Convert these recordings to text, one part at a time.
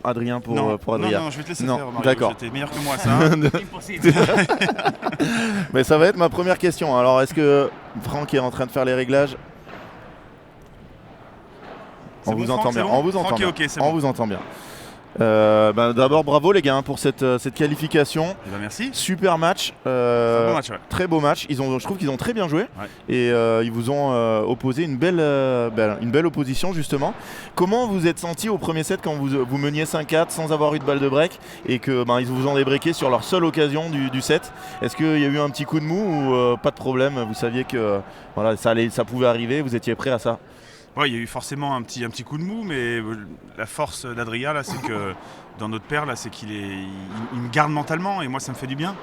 Adrien, pour Adrien. Non, je vais te laisser faire, Mario. D'accord. C'était meilleur que moi, ça. Hein. Impossible. Mais ça va être ma première question. Alors, est-ce que Franck est en train de faire les réglages? On vous entend bien. On vous entend bien. On vous entend bien. D'abord, bravo les gars pour cette qualification. Eh ben, merci. Super match. Bon match, ouais. Très beau match. Je trouve qu'ils ont très bien joué. Ouais. Et ils vous ont opposé une belle opposition justement. Comment vous êtes senti au premier set quand vous meniez 5-4 sans avoir eu de balle de break et que ils vous ont débriqué sur leur seule occasion du set? Est-ce qu'il y a eu un petit coup de mou ou pas de problème? Vous saviez que voilà, ça pouvait arriver, vous étiez prêt à ça? Ouais, il y a eu forcément un petit coup de mou, mais la force d'Adrien là, c'est que dans notre paire là, c'est qu'il il me garde mentalement et moi ça me fait du bien.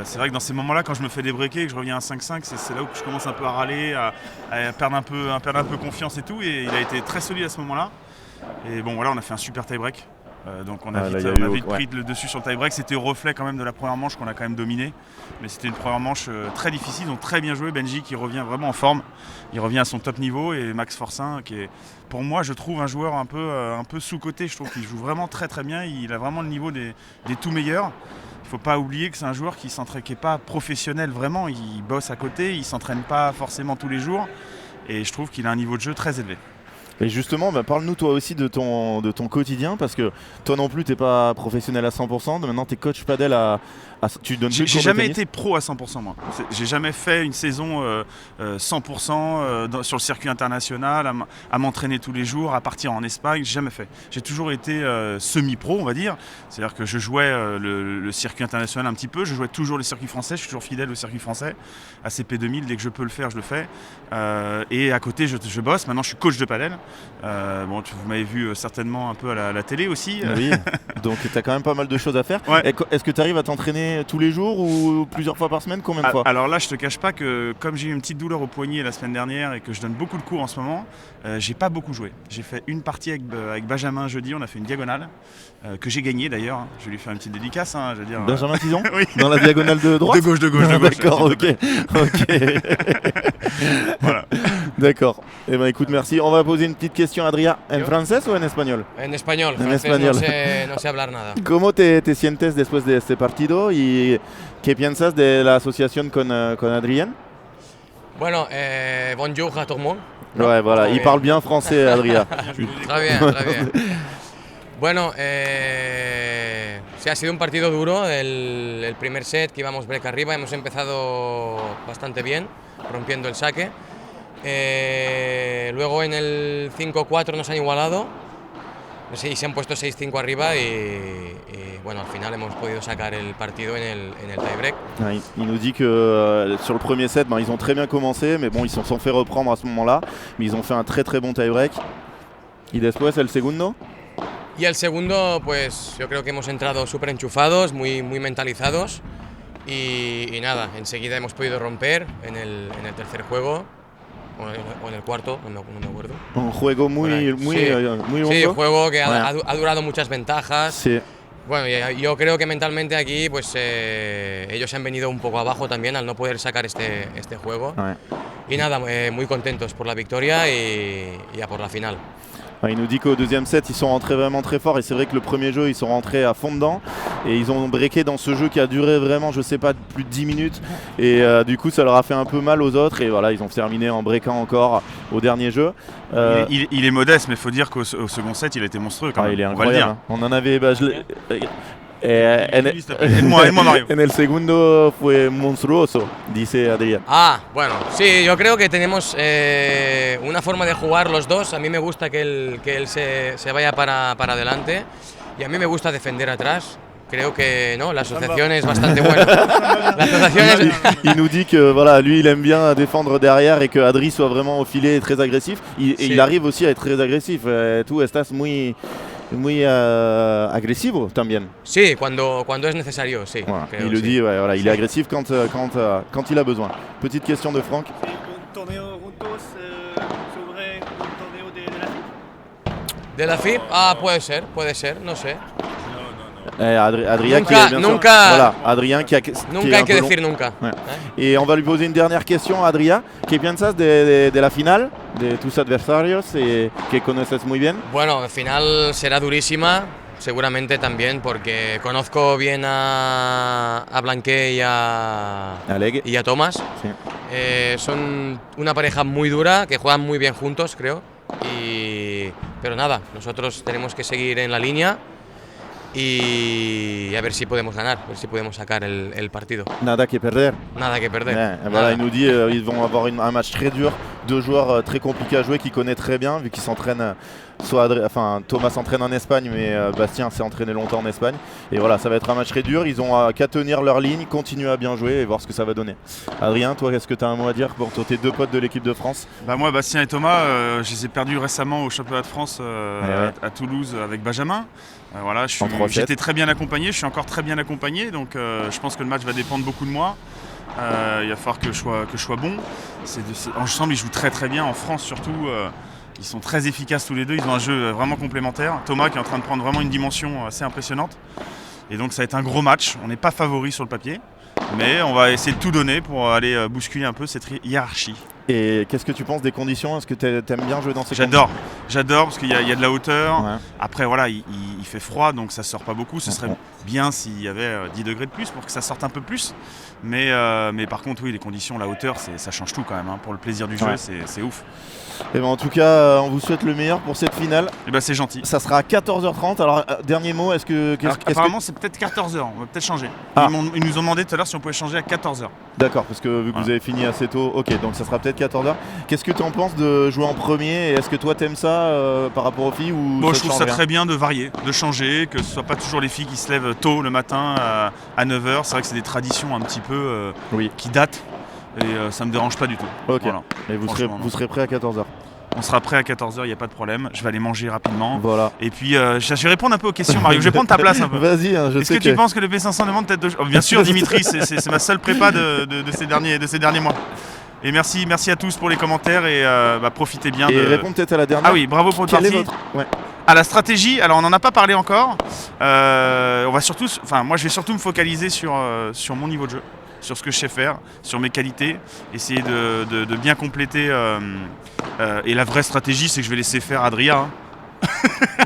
C'est vrai que dans ces moments-là, quand je me fais débreaker et que je reviens à 5-5, c'est là où je commence un peu à râler, à perdre un peu confiance et tout. Et il a été très solide à ce moment-là. Et bon voilà, on a fait un super tie-break. Donc on a vite pris le dessus sur le tie-break. C'était au reflet quand même de la première manche qu'on a quand même dominé. Mais c'était une première manche très difficile. Ils ont très bien joué. Benji qui revient vraiment en forme. Il revient à son top niveau. Et Max Forcin qui est, pour moi, je trouve un joueur un peu sous-coté. Je trouve qu'il joue vraiment très très bien. Il a vraiment le niveau des tout meilleurs. Il ne faut pas oublier que c'est un joueur qui n'est pas professionnel vraiment. Il bosse à côté. Il ne s'entraîne pas forcément tous les jours. Et je trouve qu'il a un niveau de jeu très élevé. Et justement, parle-nous toi aussi de ton quotidien, parce que toi non plus, tu n'es pas professionnel à 100%. Maintenant, tu es coach padel tu donnes plus de cours de tennis. J'ai jamais été pro à 100% moi. J'ai jamais fait une saison 100% sur le circuit international, à m'entraîner tous les jours, à partir en Espagne. J'ai jamais fait. J'ai toujours été semi-pro, on va dire. C'est-à-dire que je jouais le circuit international un petit peu. Je jouais toujours les circuits français. Je suis toujours fidèle au circuit français. ACP 2000, dès que je peux le faire, je le fais. Et à côté, je bosse. Maintenant, je suis coach de padel. Vous m'avez vu certainement un peu à la télé aussi. Oui, donc tu as quand même pas mal de choses à faire. Ouais. Est-ce que tu arrives à t'entraîner tous les jours ou plusieurs fois par semaine? Combien de fois? Alors là, je te cache pas que comme j'ai eu une petite douleur au poignet la semaine dernière et que je donne beaucoup de cours en ce moment, j'ai pas beaucoup joué. J'ai fait une partie avec Benjamin jeudi, on a fait une diagonale que j'ai gagnée d'ailleurs. Je vais lui faire une petite dédicace. Je veux dire, Benjamin Tison. Oui. Dans la diagonale de droite? De gauche. D'accord, ok. Voilà. D'accord. Eh ben écoute, merci. On va poser une petite question, Adrien. En français ou en espagnol? En español. En Francés español. No sé hablar nada. ¿Cómo te sientes después de este partido y qué piensas de la asociación con Adrien? Bueno, bonjour à tout le monde. Ouais, voilà, il parle bien français, Adrien. Très bien, très bien. Bueno, sí, ha sido un partido duro. El primer set que íbamos break arriba, hemos empezado bastante bien, rompiendo el saque. Luego en el 5-4 nos han igualado. Y se han puesto 6-5 arriba y bueno, al final hemos podido sacar el partido en el tie-break. Il nous dit que sur le premier set, ils ont très bien commencé, mais bon, ils se sont fait reprendre à ce moment-là. Mais ils ont fait un très très bon tie-break. ¿Y después el segundo? Y el segundo, pues yo creo que hemos entrado súper enchufados, muy mentalizados. Y nada, enseguida hemos podido romper en el tercer juego. O en el cuarto, no me acuerdo. Un juego muy longo. Sí, un juego que ha durado muchas ventajas. Sí. Bueno, yo creo que mentalmente aquí pues ellos se han venido un poco abajo también al no poder sacar este juego. Ouais. Y nada, muy contentos por la victoria y ya por la final. Il nous dit qu'au deuxième set, ils sont rentrés vraiment très fort et c'est vrai que le premier jeu, ils sont rentrés à fond dedans et ils ont breaké dans ce jeu qui a duré vraiment, je sais pas, plus de 10 minutes et du coup, ça leur a fait un peu mal aux autres et voilà, ils ont terminé en breakant encore au dernier jeu. Il est modeste, mais il faut dire qu'au second set, il a été monstrueux quand même. Il est on va le incroyable. dire. On en avait... Aide-moi Mario. En el segundo fue monstruoso, dice Adrián. Bueno, sí, yo creo que tenemos una forma de jugar los dos. A mí me gusta que él se vaya para adelante y a mí me gusta defender atrás. Creo que no, la asociación es bastante buena. La asociación il nous dit que voilà, lui il aime bien défendre derrière et que Adri soit vraiment au filet et très agressif. Il arrive aussi à être très agressif. Tú estás muy agresivo también. Sí, cuando es necesario, sí. Voilà. Creo, il le sí. dit, ouais, voilà, il est agressif quand il a besoin. Petite question de Franck. Un torneo juntos sobre un torneo de la FIP. ¿De la FIP? Puede ser, no sé. Adrien Nunca Adrien qui hay que decir nunca. Ouais. Et on va lui poser une dernière question, Adrien. ¿Qué piensas de la final, de tus adversarios que conoces muy bien? Bueno, la final será durísima. seguramente también, porque conozco bien a Blanqué Alec. y a Thomas. Sí. Son una pareja muy dura, que juegan muy bien juntos, creo. Pero nada, nosotros tenemos que seguir en la línea y a ver si podemos ganar, a ver si podemos sacar el partido. Nada que perder. Nada que perder. Ouais, voilà, il nous dit ils vont avoir un match très dur, deux joueurs très compliqués à jouer qu'il connaît très bien vu qu'ils s'entraînent. Thomas s'entraîne en Espagne, mais Bastien s'est entraîné longtemps en Espagne. Et voilà, ça va être un match très dur. Ils ont qu'à tenir leur ligne, continuer à bien jouer et voir ce que ça va donner. Adrien, toi, est-ce que tu as un mot à dire pour tes deux potes de l'équipe de France? Bah moi, Bastien et Thomas, je les ai perdus récemment au championnat de France à Toulouse avec Benjamin. Voilà, j'étais très bien accompagné, je suis encore très bien accompagné, donc je pense que le match va dépendre beaucoup de moi. Il va falloir que je sois bon. Ensemble, ils jouent très très bien, en France surtout. Ils sont très efficaces tous les deux, ils ont un jeu vraiment complémentaire. Thomas qui est en train de prendre vraiment une dimension assez impressionnante. Et donc ça va être un gros match, on n'est pas favori sur le papier, mais on va essayer de tout donner pour aller bousculer un peu cette hiérarchie. Et qu'est-ce que tu penses des conditions? Est-ce que tu aimes bien jouer dans ces conditions? J'adore parce qu'il y a de la hauteur. Ouais. Après voilà, il fait froid donc ça sort pas beaucoup. Ce serait bien s'il y avait 10 degrés de plus pour que ça sorte un peu plus. Mais par contre oui, les conditions, la hauteur, ça change tout quand même. Hein. Pour le plaisir du jeu, c'est ouf. Et ben en tout cas, on vous souhaite le meilleur pour cette finale. Et ben c'est gentil. Ça sera à 14h30. Alors dernier mot, apparemment c'est peut-être 14h, on va peut-être changer. Ils nous ont demandé tout à l'heure si on pouvait changer à 14h. D'accord, parce que vu que vous avez fini assez tôt, ok, donc ça sera peut-être 14h. Qu'est-ce que tu en penses de jouer en premier et est-ce que toi t'aimes ça par rapport aux filles ou je trouve ça très bien de varier, de changer, que ce soit pas toujours les filles qui se lèvent tôt le matin à 9h. C'est vrai que c'est des traditions un petit peu qui datent et ça me dérange pas du tout. Ok, voilà. Et vous serez prêt à 14h? On sera prêt à 14h, il n'y a pas de problème. Je vais aller manger rapidement. Voilà. Et puis, je vais répondre un peu aux questions, Mario. Je vais prendre ta place un peu. Vas-y, Est-ce que tu penses que le P500 demande peut-être de... Bien sûr, Dimitri, c'est ma seule prépa de ces derniers mois. Et merci à tous pour les commentaires et profitez bien. Et réponds peut-être à la dernière. Ah oui, bravo pour le parti. À la stratégie, alors on n'en a pas parlé encore. On va surtout, moi je vais surtout me focaliser sur mon niveau de jeu, sur ce que je sais faire, sur mes qualités, essayer de bien compléter. Et la vraie stratégie, c'est que je vais laisser faire Adrien. Hein.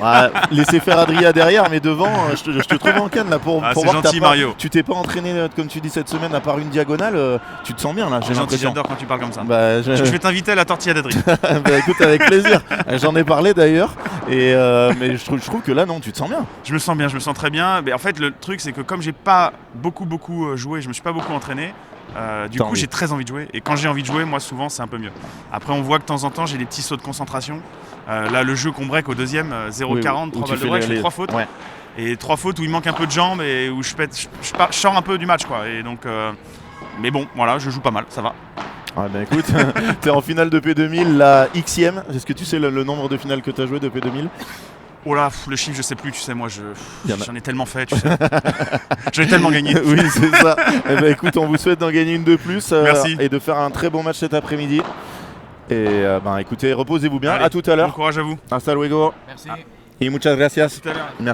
Ouais, laisser faire Adrien derrière, mais devant, je te trouve en canne là pour voir gentil, que Mario. Tu t'es pas entraîné comme tu dis cette semaine à part une diagonale, tu te sens bien là. C'est gentil, j'adore quand tu parles comme ça. Je vais t'inviter à la tortilla d'Adrien. Écoute, avec plaisir. J'en ai parlé d'ailleurs, mais je trouve que là non, tu te sens bien. Je me sens bien, je me sens très bien. Mais en fait, le truc c'est que comme j'ai pas beaucoup joué, je me suis pas beaucoup entraîné. Du coup, j'ai très envie de jouer. Et quand j'ai envie de jouer, moi, souvent, c'est un peu mieux. Après, on voit que de temps en temps, j'ai des petits sauts de concentration. Là, le jeu qu'on break au deuxième, 0,40, 3 balles de break, je fais 3 fautes. Ouais. Et 3 fautes où il manque un peu de jambes et où je sors un peu du match, quoi. Et donc, mais bon, voilà, je joue pas mal, ça va. Ah ben écoute, t'es en finale de P2000, la Xème. Est-ce que tu sais le nombre de finales que t'as joué de P2000? Oh là, le chiffre, je sais plus, tu sais, moi, j'en ai tellement fait, tu sais. J'en ai tellement gagné. Oui, c'est ça. Eh ben, écoute, on vous souhaite d'en gagner une de plus Merci. Et de faire un très bon match cet après-midi. Et écoutez, reposez-vous bien. Allez, à tout à l'heure. Bon courage à vous. Hasta luego. Merci. Y muchas gracias. À tout à l'heure. Merci.